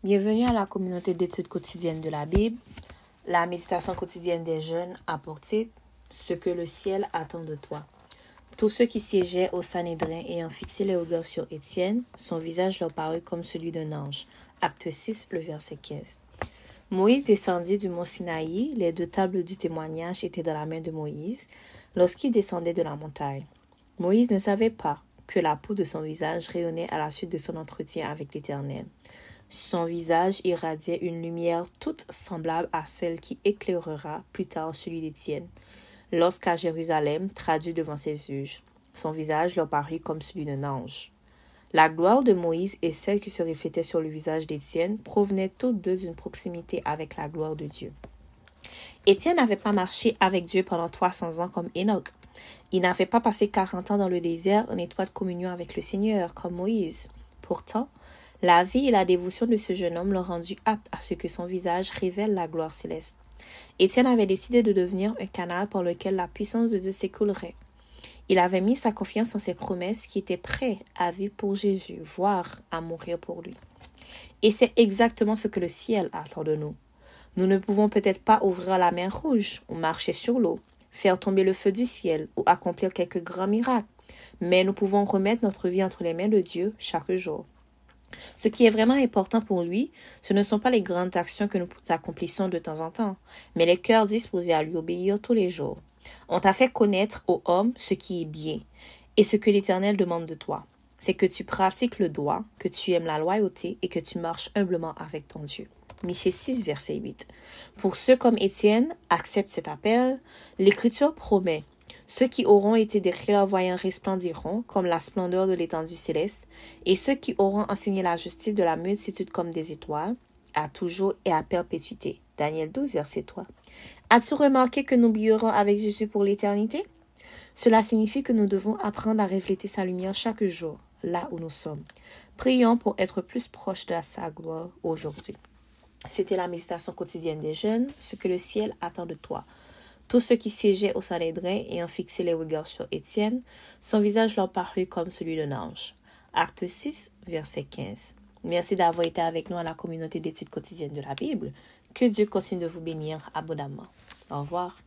Bienvenue à la communauté d'études quotidiennes de la Bible. La méditation quotidienne des jeunes a pour titre « Ce que le ciel attend de toi ». Tous ceux qui siégeaient au Sanhédrin ayant fixé les regards sur Étienne, son visage leur parut comme celui d'un ange. Acte 6, le verset 15. Moïse descendit du mont Sinaï, les 2 tables du témoignage étaient dans la main de Moïse, lorsqu'il descendait de la montagne. Moïse ne savait pas que la peau de son visage rayonnait à la suite de son entretien avec l'Éternel. Son visage irradiait une lumière toute semblable à celle qui éclairera plus tard celui d'Étienne, lorsqu'à Jérusalem, traduit devant ses juges. Son visage leur parut comme celui d'un ange. La gloire de Moïse et celle qui se reflétait sur le visage d'Étienne provenaient toutes deux d'une proximité avec la gloire de Dieu. Étienne n'avait pas marché avec Dieu pendant 300 ans comme Enoch. Il n'avait pas passé 40 ans dans le désert en étroite communion avec le Seigneur comme Moïse. Pourtant, la vie et la dévotion de ce jeune homme l'ont rendu apte à ce que son visage révèle la gloire céleste. Étienne avait décidé de devenir un canal par lequel la puissance de Dieu s'écoulerait. Il avait mis sa confiance en ses promesses qui étaient prêts à vivre pour Jésus, voire à mourir pour lui. Et c'est exactement ce que le ciel attend de nous. Nous ne pouvons peut-être pas ouvrir la mer Rouge ou marcher sur l'eau, faire tomber le feu du ciel ou accomplir quelques grands miracles, mais nous pouvons remettre notre vie entre les mains de Dieu chaque jour. Ce qui est vraiment important pour lui, ce ne sont pas les grandes actions que nous accomplissons de temps en temps, mais les cœurs disposés à lui obéir tous les jours. On t'a fait connaître aux hommes ce qui est bien, et ce que l'Éternel demande de toi. C'est que tu pratiques le droit, que tu aimes la loyauté et que tu marches humblement avec ton Dieu. Michée 6, verset 8. Pour ceux comme Étienne acceptent cet appel, l'Écriture promet: ceux qui auront été des clairvoyants resplendiront comme la splendeur de l'étendue céleste, et ceux qui auront enseigné la justice de la multitude comme des étoiles, à toujours et à perpétuité. Daniel 12, verset 3. As-tu remarqué que nous brillerons avec Jésus pour l'éternité? Cela signifie que nous devons apprendre à refléter sa lumière chaque jour, là où nous sommes. Prions pour être plus proches de sa gloire aujourd'hui. C'était la méditation quotidienne des jeunes, ce que le ciel attend de toi. Tous ceux qui siégeaient au Sanhédrin ayant fixé les regards sur Étienne, son visage leur parut comme celui d'un ange. Acte 6, verset 15. Merci d'avoir été avec nous à la communauté d'études quotidiennes de la Bible. Que Dieu continue de vous bénir abondamment. Au revoir.